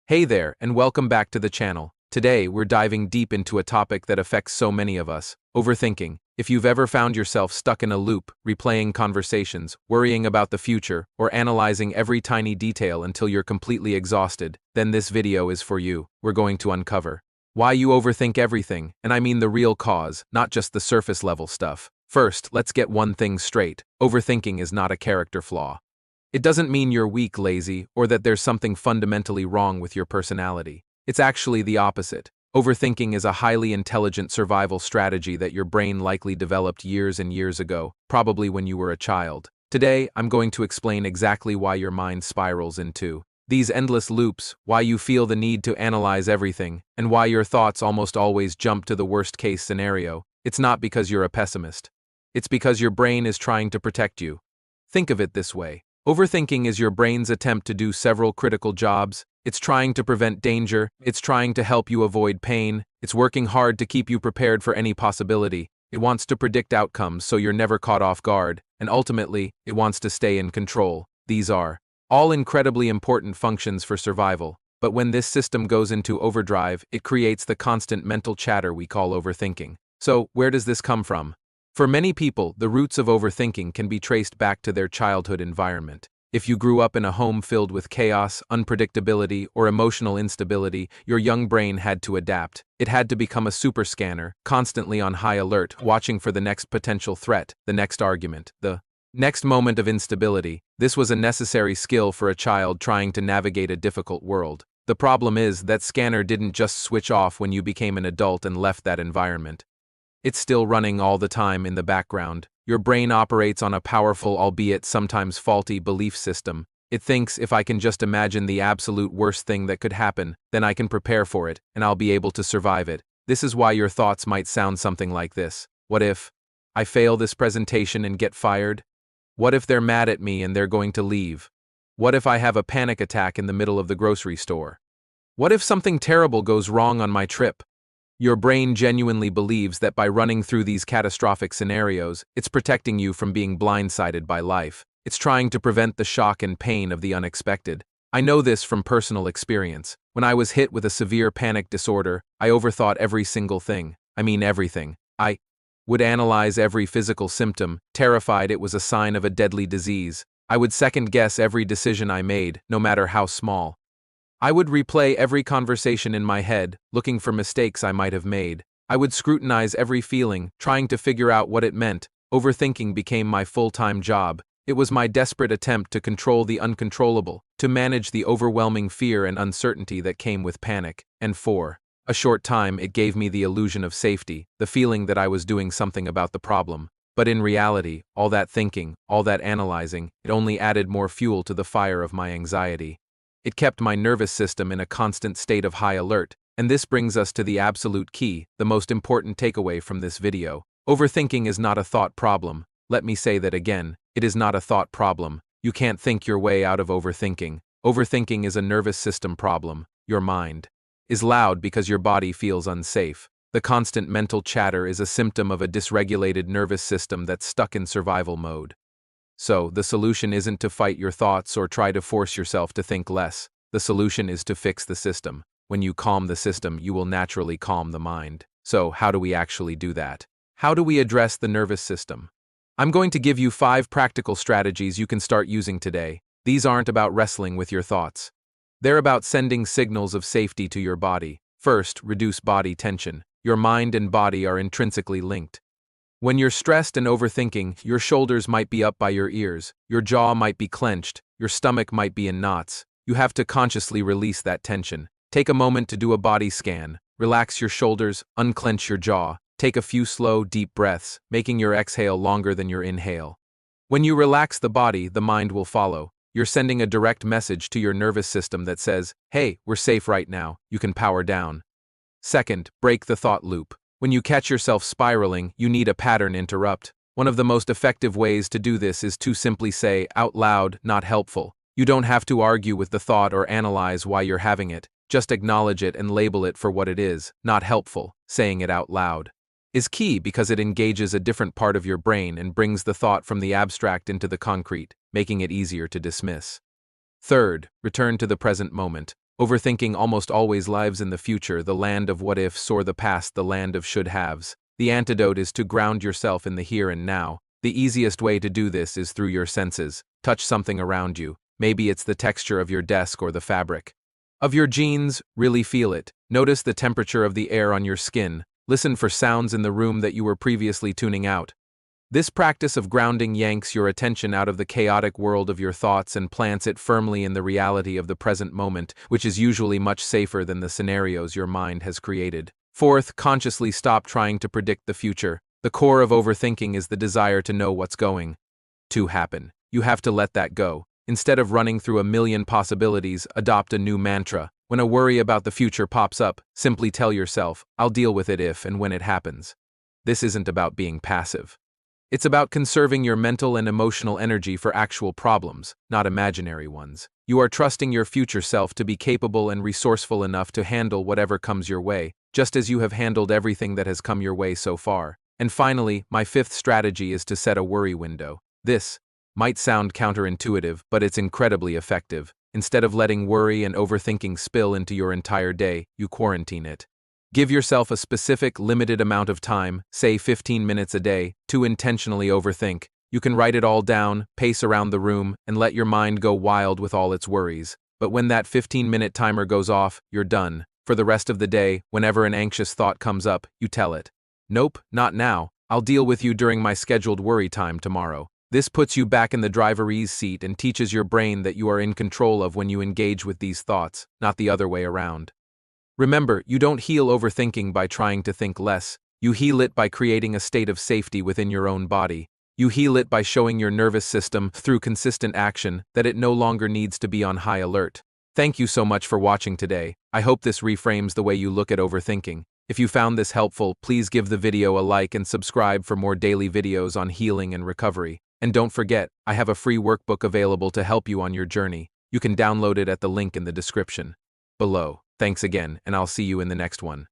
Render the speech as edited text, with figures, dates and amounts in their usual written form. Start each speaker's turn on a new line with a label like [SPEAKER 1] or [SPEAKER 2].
[SPEAKER 1] Hey there, and welcome back to the channel. Today, we're diving deep into a topic that affects so many of us: overthinking. If you've ever found yourself stuck in a loop, replaying conversations, worrying about the future, or analyzing every tiny detail until you're completely exhausted, then this video is for you. We're going to uncover why you overthink everything, and I mean the real cause, not just the surface level stuff. First, let's get one thing straight. Overthinking is not a character flaw. It doesn't mean you're weak, lazy, or that there's something fundamentally wrong with your personality. It's actually the opposite. Overthinking is a highly intelligent survival strategy that your brain likely developed years and years ago, probably when you were a child. Today, I'm going to explain exactly why your mind spirals into these endless loops, why you feel the need to analyze everything, and why your thoughts almost always jump to the worst-case scenario. It's not because you're a pessimist. It's because your brain is trying to protect you. Think of it this way. Overthinking is your brain's attempt to do several critical jobs. It's trying to prevent danger, it's trying to help you avoid pain, it's working hard to keep you prepared for any possibility, it wants to predict outcomes so you're never caught off guard, and ultimately, it wants to stay in control. These are all incredibly important functions for survival, but when this system goes into overdrive, it creates the constant mental chatter we call overthinking. So, where does this come from? For many people, the roots of overthinking can be traced back to their childhood environment. If you grew up in a home filled with chaos, unpredictability, or emotional instability, your young brain had to adapt. It had to become a super scanner, constantly on high alert, watching for the next potential threat, the next argument, the next moment of instability. This was a necessary skill for a child trying to navigate a difficult world. The problem is that scanner didn't just switch off when you became an adult and left that environment. It's still running all the time in the background. Your brain operates on a powerful, albeit sometimes faulty, belief system. It thinks, if I can just imagine the absolute worst thing that could happen, then I can prepare for it, and I'll be able to survive it. This is why your thoughts might sound something like this. What if I fail this presentation and get fired? What if they're mad at me and they're going to leave? What if I have a panic attack in the middle of the grocery store? What if something terrible goes wrong on my trip? Your brain genuinely believes that by running through these catastrophic scenarios, it's protecting you from being blindsided by life. It's trying to prevent the shock and pain of the unexpected. I know this from personal experience. When I was hit with a severe panic disorder, I overthought every single thing. I mean everything. I would analyze every physical symptom, terrified it was a sign of a deadly disease. I would second-guess every decision I made, no matter how small. I would replay every conversation in my head, looking for mistakes I might have made. I would scrutinize every feeling, trying to figure out what it meant. Overthinking became my full-time job. It was my desperate attempt to control the uncontrollable, to manage the overwhelming fear and uncertainty that came with panic. And for a short time, it gave me the illusion of safety, the feeling that I was doing something about the problem. But in reality, all that thinking, all that analyzing, it only added more fuel to the fire of my anxiety. It kept my nervous system in a constant state of high alert, and this brings us to the absolute key, the most important takeaway from this video. Overthinking is not a thought problem. Let me say that again, it is not a thought problem. You can't think your way out of overthinking. Overthinking is a nervous system problem. Your mind is loud because your body feels unsafe. The constant mental chatter is a symptom of a dysregulated nervous system that's stuck in survival mode. So, the solution isn't to fight your thoughts or try to force yourself to think less. The solution is to fix the system. When you calm the system, you will naturally calm the mind. So, how do we actually do that? How do we address the nervous system? I'm going to give you 5 practical strategies you can start using today. These aren't about wrestling with your thoughts. They're about sending signals of safety to your body. First, reduce body tension. Your mind and body are intrinsically linked. When you're stressed and overthinking, your shoulders might be up by your ears, your jaw might be clenched, your stomach might be in knots. You have to consciously release that tension. Take a moment to do a body scan. Relax your shoulders, unclench your jaw. Take a few slow, deep breaths, making your exhale longer than your inhale. When you relax the body, the mind will follow. You're sending a direct message to your nervous system that says, "Hey, we're safe right now. You can power down." Second, break the thought loop. When you catch yourself spiraling, you need a pattern interrupt. One of the most effective ways to do this is to simply say, out loud, "Not helpful." You don't have to argue with the thought or analyze why you're having it. Just acknowledge it and label it for what it is, not helpful. Saying it out loud is key because it engages a different part of your brain and brings the thought from the abstract into the concrete, making it easier to dismiss. Third, return to the present moment. Overthinking almost always lives in the future, the land of what ifs, or the past, the land of should haves. The antidote is to ground yourself in the here and now. The easiest way to do this is through your senses. Touch something around you. Maybe it's the texture of your desk or the fabric of your jeans. Really feel it. Notice the temperature of the air on your skin. Listen for sounds in the room that you were previously tuning out. This practice of grounding yanks your attention out of the chaotic world of your thoughts and plants it firmly in the reality of the present moment, which is usually much safer than the scenarios your mind has created. Fourth, consciously stop trying to predict the future. The core of overthinking is the desire to know what's going to happen. You have to let that go. Instead of running through a million possibilities, adopt a new mantra. When a worry about the future pops up, simply tell yourself, I'll deal with it if and when it happens. This isn't about being passive. It's about conserving your mental and emotional energy for actual problems, not imaginary ones. You are trusting your future self to be capable and resourceful enough to handle whatever comes your way, just as you have handled everything that has come your way so far. And finally, my fifth strategy is to set a worry window. This might sound counterintuitive, but it's incredibly effective. Instead of letting worry and overthinking spill into your entire day, you quarantine it. Give yourself a specific, limited amount of time, say 15 minutes a day, to intentionally overthink. You can write it all down, pace around the room, and let your mind go wild with all its worries. But when that 15-minute timer goes off, you're done. For the rest of the day, whenever an anxious thought comes up, you tell it, nope, not now. I'll deal with you during my scheduled worry time tomorrow. This puts you back in the driver's seat and teaches your brain that you are in control of when you engage with these thoughts, not the other way around. Remember, you don't heal overthinking by trying to think less. You heal it by creating a state of safety within your own body. You heal it by showing your nervous system, through consistent action, that it no longer needs to be on high alert. Thank you so much for watching today. I hope this reframes the way you look at overthinking. If you found this helpful, please give the video a like and subscribe for more daily videos on healing and recovery. And don't forget, I have a free workbook available to help you on your journey. You can download it at the link in the description below. Thanks again, and I'll see you in the next one.